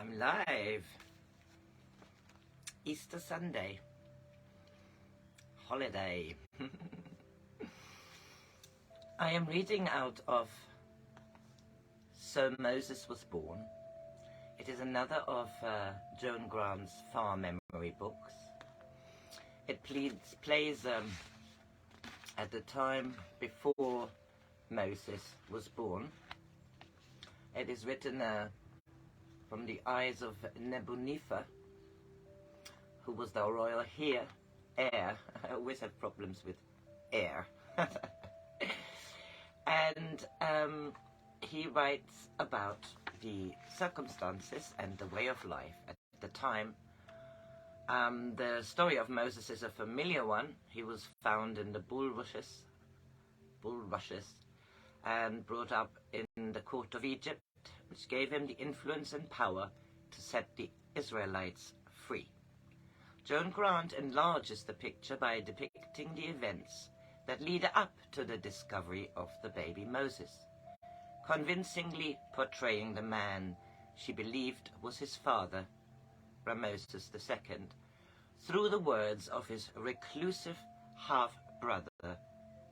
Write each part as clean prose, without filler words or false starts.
I'm live. Easter Sunday. Holiday. I am reading out of So Moses Was Born. It is another of Joan Grant's far memory books. It plays at the time before Moses was born. It is written from the eyes of Nebunefer, who was the royal heir. I always have problems with heir. And he writes about the circumstances and the way of life at the time. The story of Moses is a familiar one. He was found in the bulrushes and brought up in the court of Egypt, which gave him the influence and power to set the Israelites free. Joan Grant enlarges the picture by depicting the events that lead up to the discovery of the baby Moses, convincingly portraying the man she believed was his father, Ramoses II, through the words of his reclusive half-brother,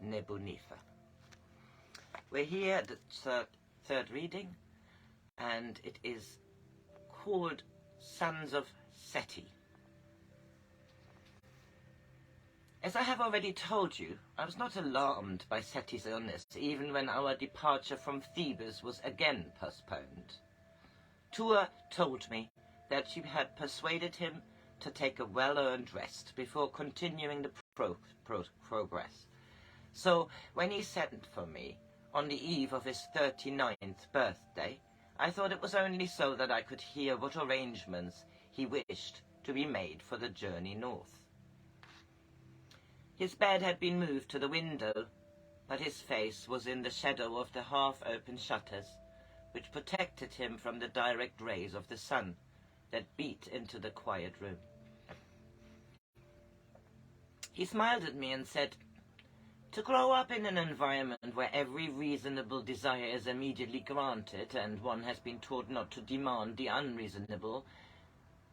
Nebunefer. We're here at the third reading, and it is called Sons of SETI. As I have already told you, I was not alarmed by Seti's illness, even when our departure from Thebes was again postponed. Tua told me that she had persuaded him to take a well-earned rest before continuing the progress. So, when he sent for me on the eve of his 39th birthday, I thought it was only so that I could hear what arrangements he wished to be made for the journey north. His bed had been moved to the window, but his face was in the shadow of the half-open shutters, which protected him from the direct rays of the sun that beat into the quiet room. He smiled at me and said, "To grow up in an environment where every reasonable desire is immediately granted and one has been taught not to demand the unreasonable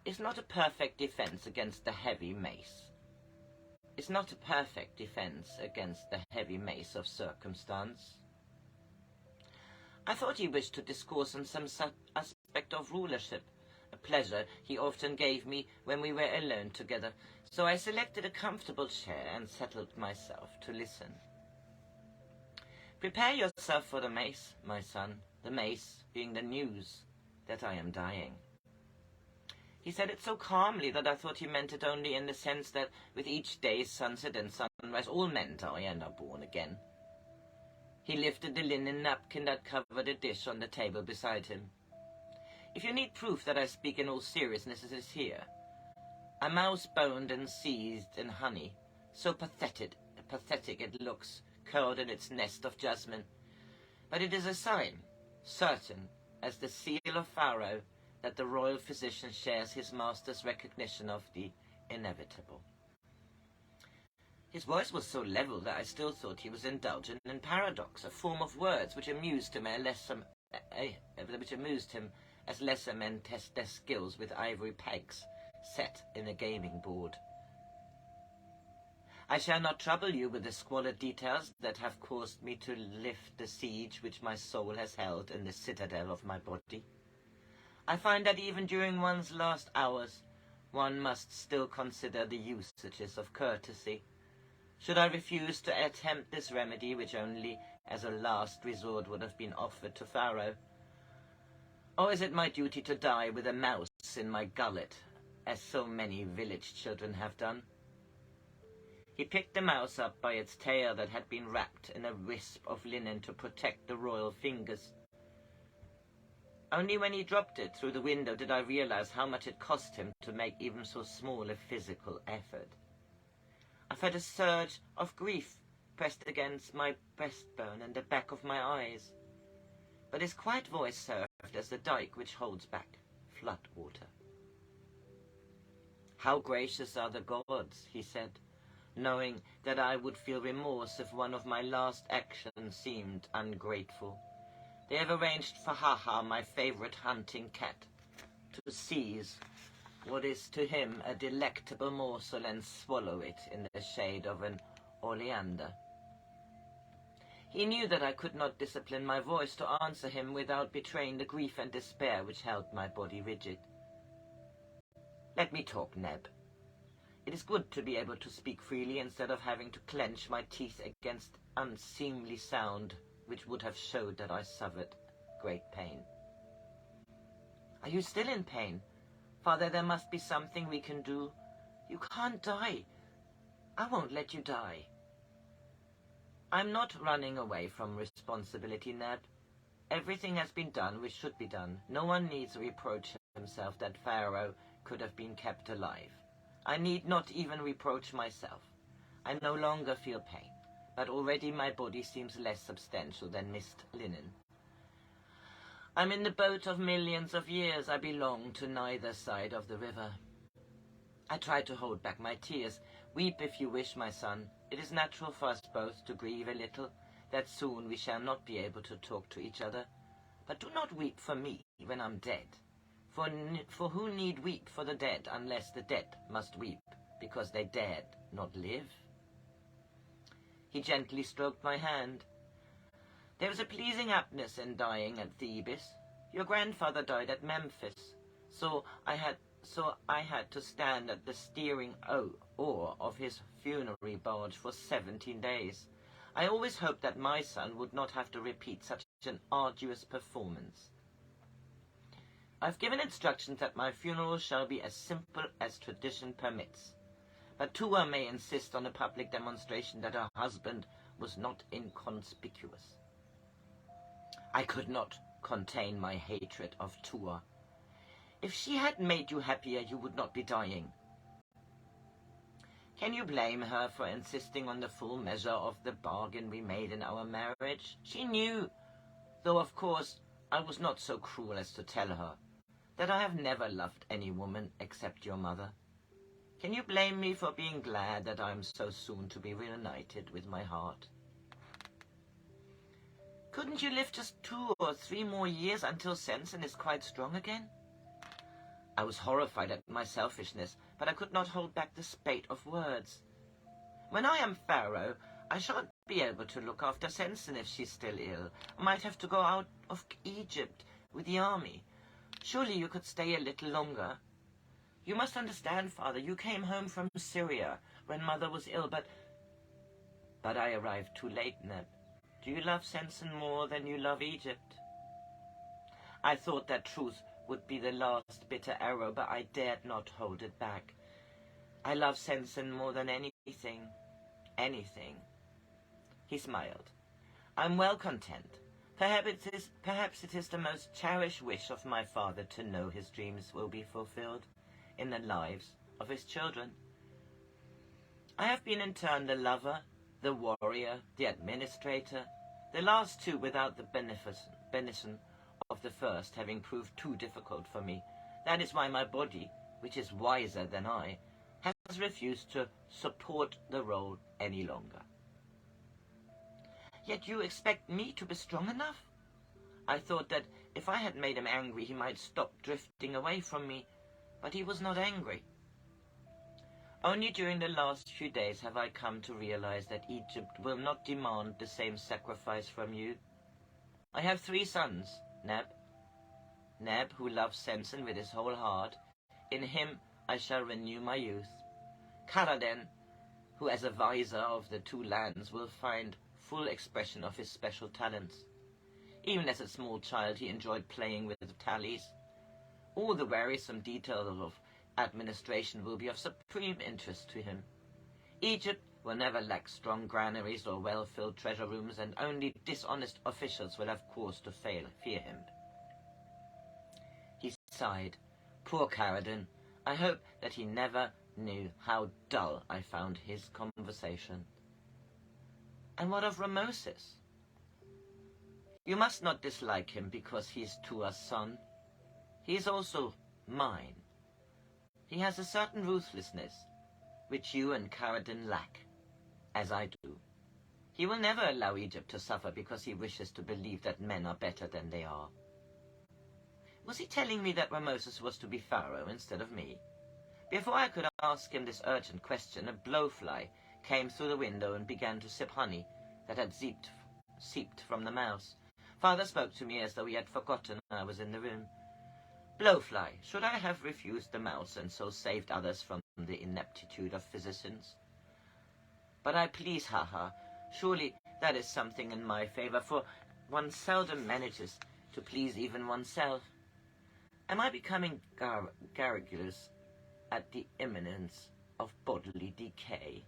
is not a perfect defense against the heavy mace. It's not a perfect defense against the heavy mace of circumstance." I thought he wished to discourse on some aspect of rulership, a pleasure he often gave me when we were alone together, so I selected a comfortable chair and settled myself to listen. "Prepare yourself for the mace, my son, the mace being the news that I am dying." He said it so calmly that I thought he meant it only in the sense that with each day's sunset and sunrise all men die and are born again. He lifted the linen napkin that covered a dish on the table beside him. "If you need proof that I speak in all seriousness, it is here. A mouse boned and seized in honey, so pathetic it looks, curled in its nest of jasmine. But it is a sign, certain as the seal of Pharaoh, that the royal physician shares his master's recognition of the inevitable." His voice was so level that I still thought he was indulgent in paradox, a form of words which amused him as lesser men test their skills with ivory pegs set in a gaming board. "I shall not trouble you with the squalid details that have caused me to lift the siege which my soul has held in the citadel of my body. I find that even during one's last hours, one must still consider the usages of courtesy. Should I refuse to attempt this remedy, which only as a last resort would have been offered to Pharaoh? Or is it my duty to die with a mouse in my gullet, as so many village children have done?" He picked the mouse up by its tail that had been wrapped in a wisp of linen to protect the royal fingers. Only when he dropped it through the window did I realize how much it cost him to make even so small a physical effort. I felt a surge of grief pressed against my breastbone and the back of my eyes, but his quiet voice served as the dike which holds back flood water. "How gracious are the gods," he said, knowing that I would feel remorse if one of my last actions seemed ungrateful. "They have arranged for Haha, my favorite hunting cat, to seize what is to him a delectable morsel and swallow it in the shade of an oleander. He knew that I could not discipline my voice to answer him without betraying the grief and despair which held my body rigid. "Let me talk, Neb. It is good to be able to speak freely instead of having to clench my teeth against unseemly sound which would have showed that I suffered great pain." "Are you still in pain? Father, there must be something we can do. You can't die. I won't let you die." "I'm not running away from responsibility, Neb. Everything has been done which should be done. No one needs reproach himself that Pharaoh could have been kept alive. I need not even reproach myself. I no longer feel pain, but already my body seems less substantial than mist linen. I'm in the boat of millions of years. I belong to neither side of the river." I tried to hold back my tears. "Weep if you wish, my son. It is natural for us both to grieve a little, that soon we shall not be able to talk to each other. But do not weep for me when I'm dead. For who need weep for the dead unless the dead must weep because they dared not live?" He gently stroked my hand. "There is a pleasing aptness in dying at Thebes. Your grandfather died at Memphis, so I had to stand at the steering oar of his funerary barge for 17 days. I always hoped that my son would not have to repeat such an arduous performance. I've given instructions that my funeral shall be as simple as tradition permits. But Tua may insist on a public demonstration that her husband was not inconspicuous." I could not contain my hatred of Tua. "If she had made you happier, you would not be dying." "Can you blame her for insisting on the full measure of the bargain we made in our marriage? She knew, though of course I was not so cruel as to tell her, that I have never loved any woman except your mother. Can you blame me for being glad that I am so soon to be reunited with my heart?" "Couldn't you live just 2 or 3 more years until Sensen is quite strong again?" I was horrified at my selfishness, but I could not hold back the spate of words. "When I am Pharaoh, I shan't be able to look after Sensen if she's still ill. I might have to go out of Egypt with the army. Surely you could stay a little longer. You must understand, Father, you came home from Syria when Mother was ill, but I arrived too late, Neb. Do you love Sensen more than you love Egypt?" I thought that truth would be the last bitter arrow, but I dared not hold it back. "I love Sensen more than anything. Anything." He smiled. "I'm well content. Perhaps it is the most cherished wish of my father to know his dreams will be fulfilled in the lives of his children. I have been in turn the lover, the warrior, the administrator, the last 2 without the benison of the first having proved too difficult for me. That is why my body, which is wiser than I, has refused to support the role any longer." "Yet you expect me to be strong enough?" I thought that if I had made him angry, he might stop drifting away from me, but he was not angry. "Only during the last few days have I come to realize that Egypt will not demand the same sacrifice from you. I have 3 sons, Neb, who loves Sensen with his whole heart. In him I shall renew my youth. Kharaden, who as a vizier of the 2 lands will find full expression of his special talents. Even as a small child he enjoyed playing with tallies. All the wearisome details of administration will be of supreme interest to him. Egypt will never lack strong granaries or well-filled treasure rooms, and only dishonest officials will have cause to fear him." He sighed. "Poor Kharaden. I hope that he never knew how dull I found his conversation." "And what of Ramosis?" "You must not dislike him because he is Tua's son. He is also mine. He has a certain ruthlessness, which you and Kharaden lack, as I do. He will never allow Egypt to suffer because he wishes to believe that men are better than they are. Was he telling me that Ramoses was to be Pharaoh instead of me? Before I could ask him this urgent question, a blowfly came through the window and began to sip honey that had seeped from the mouse. Father spoke to me as though he had forgotten I was in the room. Blowfly, should I have refused the mouse and so saved others from the ineptitude of physicians? But I please, haha. Surely that is something in my favor, for one seldom manages to please even oneself. Am I becoming garrulous at the imminence of bodily decay,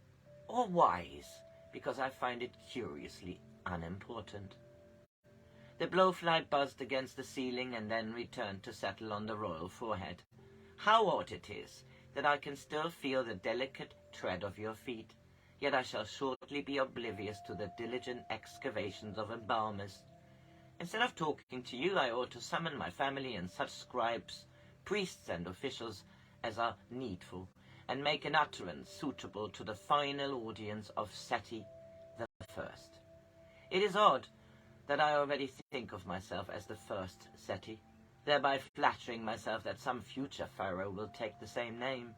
or wise because I find it curiously unimportant? The blowfly buzzed against the ceiling and then returned to settle on the royal forehead. How odd it is that I can still feel the delicate tread of your feet, yet I shall shortly be oblivious to the diligent excavations of embalmers. Instead of talking to you, I ought to summon my family and such scribes, priests and officials as are needful, and make an utterance suitable to the final audience of SETI the first. It is odd that I already think of myself as the first SETI, thereby flattering myself that some future pharaoh will take the same name.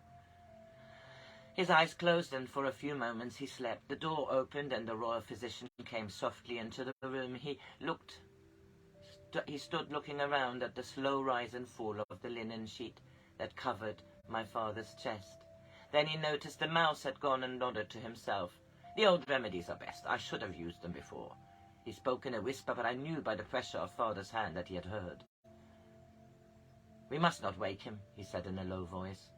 His eyes closed, and for a few moments he slept. The door opened, and the royal physician came softly into the room. He stood looking around at the slow rise and fall of the linen sheet that covered my father's chest. Then he noticed the mouse had gone and nodded to himself. The old remedies are best. I should have used them before. He spoke in a whisper, but I knew by the pressure of father's hand that he had heard. We must not wake him, he said in a low voice.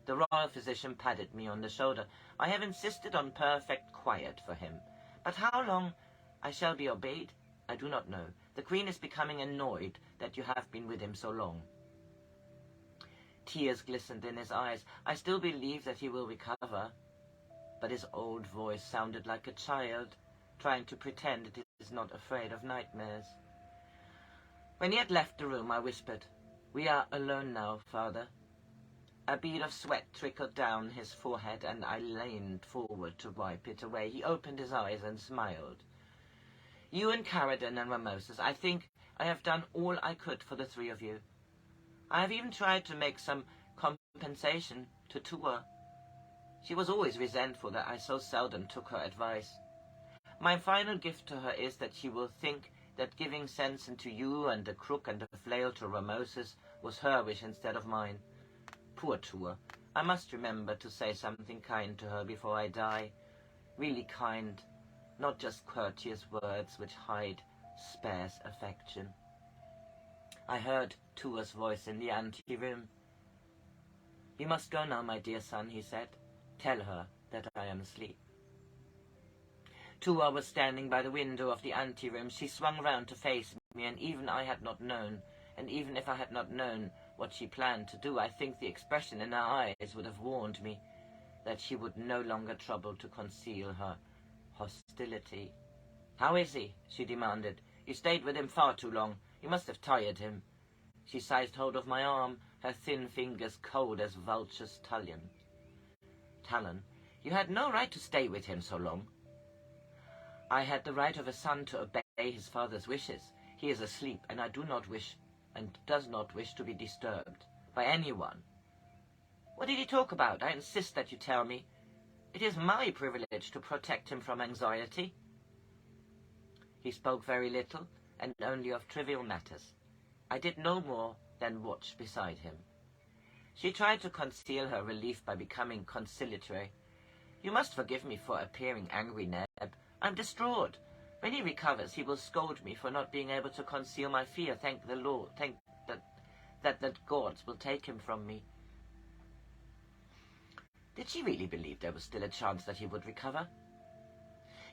The royal physician patted me on the shoulder. I have insisted on perfect quiet for him, but how long I shall be obeyed, I do not know. The queen is becoming annoyed that you have been with him so long. Tears glistened in his eyes. I still believe that he will recover, but his old voice sounded like a child, trying to pretend it is not afraid of nightmares. When he had left the room, I whispered, "We are alone now, Father." A bead of sweat trickled down his forehead, and I leaned forward to wipe it away. He opened his eyes and smiled. "You and Caradon and Ramoses, I think I have done all I could for the three of you. I have even tried to make some compensation to Tua. She was always resentful that I so seldom took her advice. My final gift to her is that she will think that giving Sensen to you and the crook and the flail to Ramoses was her wish instead of mine. Poor Tua. I must remember to say something kind to her before I die. Really kind, not just courteous words which hide sparse affection." I heard Tua's voice in the ante-room. "You must go now, my dear son," he said. "Tell her that I am asleep." Tua was standing by the window of the ante-room. She swung round to face me, and even if I had not known what she planned to do, I think the expression in her eyes would have warned me that she would no longer trouble to conceal her hostility. "How is he?" she demanded. "You stayed with him far too long. You must have tired him." She seized hold of my arm, her thin fingers cold as vulture's talon. "You had no right to stay with him so long." "I had the right of a son to obey his father's wishes. He is asleep, and does not wish to be disturbed by anyone." "What did he talk about? I insist that you tell me. It is my privilege to protect him from anxiety." "He spoke very little, and only of trivial matters. I did no more than watch beside him." She tried to conceal her relief by becoming conciliatory. "You must forgive me for appearing angry, Neb. I'm distraught. When he recovers, he will scold me for not being able to conceal my fear. Thank the Lord, that the gods will take him from me." Did she really believe there was still a chance that he would recover?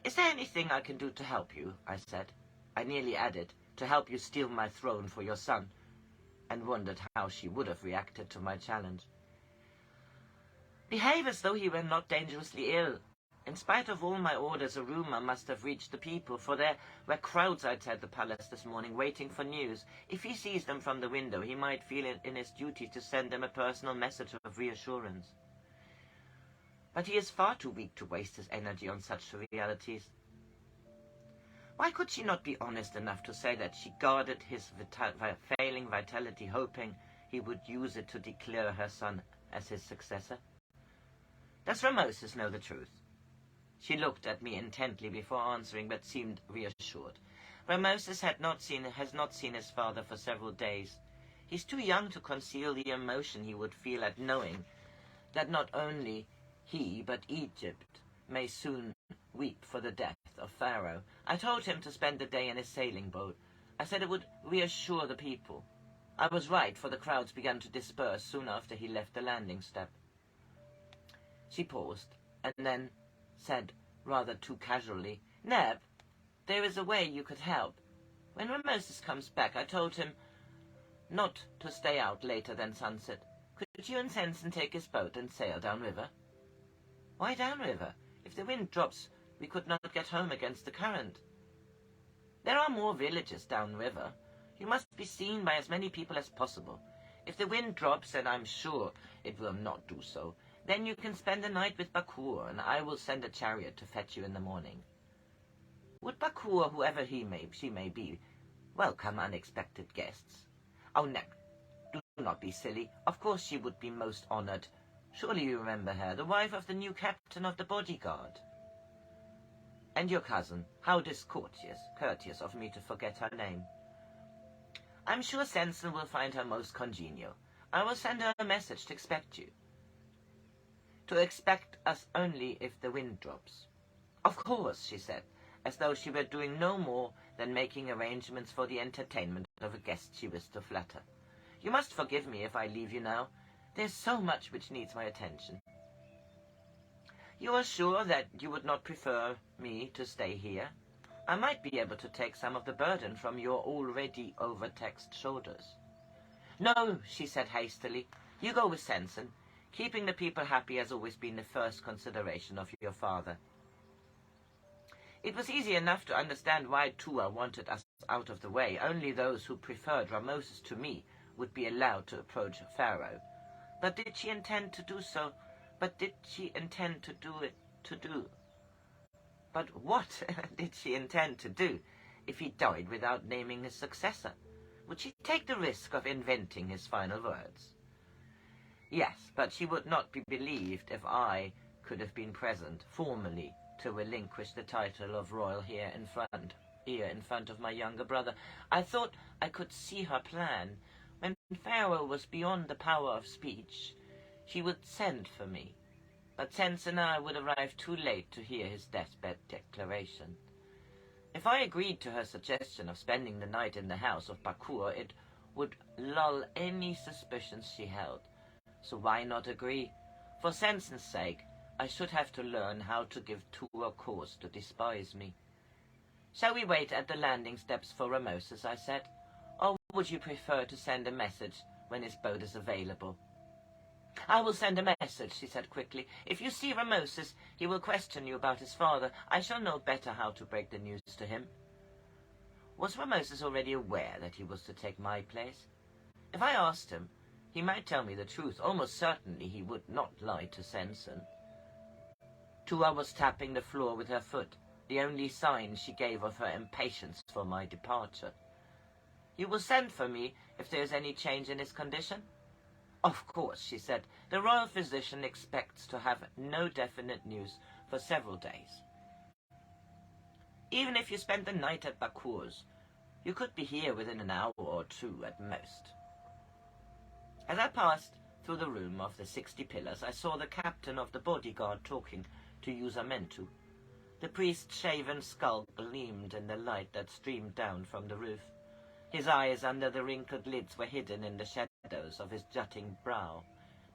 "Is there anything I can do to help you?" I said. I nearly added, "to help you steal my throne for your son," and wondered how she would have reacted to my challenge. "Behave as though he were not dangerously ill. In spite of all my orders, a rumor must have reached the people, for there were crowds outside the palace this morning waiting for news. If he sees them from the window, he might feel it in his duty to send them a personal message of reassurance. But he is far too weak to waste his energy on such trivialities." Why could she not be honest enough to say that she guarded his failing vitality, hoping he would use it to declare her son as his successor? Does Ramoses know the truth? She looked at me intently before answering, but seemed reassured. Ramoses has not seen his father for several days. He's too young to conceal the emotion he would feel at knowing that not only he, but Egypt, may soon weep for the death of Pharaoh. I told him to spend the day in his sailing boat. I said it would reassure the people. I was right, for the crowds began to disperse soon after he left the landing step. She paused, and then said, rather too casually, "Neb, there is a way you could help. When Ramoses comes back, I told him not to stay out later than sunset. Could you and Sensen take his boat and sail downriver?" "Why downriver? If the wind drops, we could not get home against the current." "There are more villages downriver. You must be seen by as many people as possible. If the wind drops, and I'm sure it will not do so, then you can spend the night with Bakur, and I will send a chariot to fetch you in the morning." Would Bakur, whoever she may be, welcome unexpected guests? "Oh, no, do not be silly. Of course she would be most honored. Surely you remember her, the wife of the new captain of the bodyguard." "And your cousin, how courteous of me to forget her name." "I'm sure Sensen will find her most congenial. I will send her a message to expect you." "To expect us only if the wind drops." "Of course," she said, as though she were doing no more than making arrangements for the entertainment of a guest she wished to flatter. "You must forgive me if I leave you now. There's so much which needs my attention." "You are sure that you would not prefer me to stay here? I might be able to take some of the burden from your already overtaxed shoulders." "No," she said hastily. "You go with Sensen. Keeping the people happy has always been the first consideration of your father." It was easy enough to understand why Tua wanted us out of the way. Only those who preferred Ramoses to me would be allowed to approach Pharaoh. But did she intend to do so? But what did she intend to do if he died without naming his successor? Would she take the risk of inventing his final words? Yes, but she would not be believed if I could have been present, formally, to relinquish the title of royal here in front of my younger brother. I thought I could see her plan. When Pharaoh was beyond the power of speech, she would send for me. But Sensen and I would arrive too late to hear his deathbed declaration. If I agreed to her suggestion of spending the night in the house of Bakur, it would lull any suspicions she held. So why not agree? For Sensen's sake, I should have to learn how to give Tua cause to despise me. "Shall we wait at the landing steps for Ramoses?" I said. "Or would you prefer to send a message when his boat is available?" "I will send a message," she said quickly. "If you see Ramoses, he will question you about his father. I shall know better how to break the news to him." Was Ramoses already aware that he was to take my place? If I asked him, he might tell me the truth. Almost certainly he would not lie to Sensen. Tua was tapping the floor with her foot, the only sign she gave of her impatience for my departure. "You will send for me if there is any change in his condition?" "Of course," she said. "The royal physician expects to have no definite news for several days. Even if you spent the night at Bakur's, you could be here within an hour or two at most." As I passed through the room of the 60 pillars, I saw the captain of the bodyguard talking to Usamentu. The priest's shaven skull gleamed in the light that streamed down from the roof. His eyes under the wrinkled lids were hidden in the shadows of his jutting brow,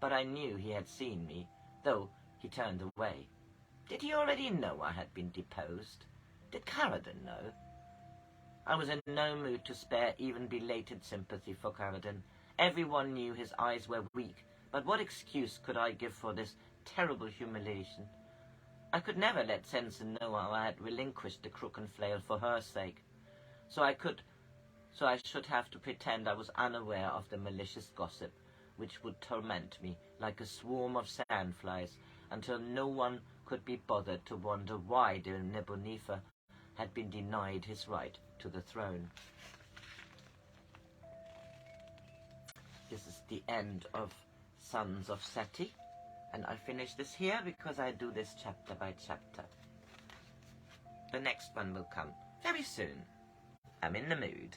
but I knew he had seen me, though he turned away. Did he already know I had been deposed? Did Caradon know? I was in no mood to spare even belated sympathy for Caradon. Everyone knew his eyes were weak, but what excuse could I give for this terrible humiliation? I could never let Sensen know how I had relinquished the crook and flail for her sake. So I should have to pretend I was unaware of the malicious gossip, which would torment me like a swarm of sandflies until no one could be bothered to wonder why the Nebunefer had been denied his right to the throne. This is the end of Sons of Seti, and I finish this here because I do this chapter by chapter. The next one will come very soon. I'm in the mood.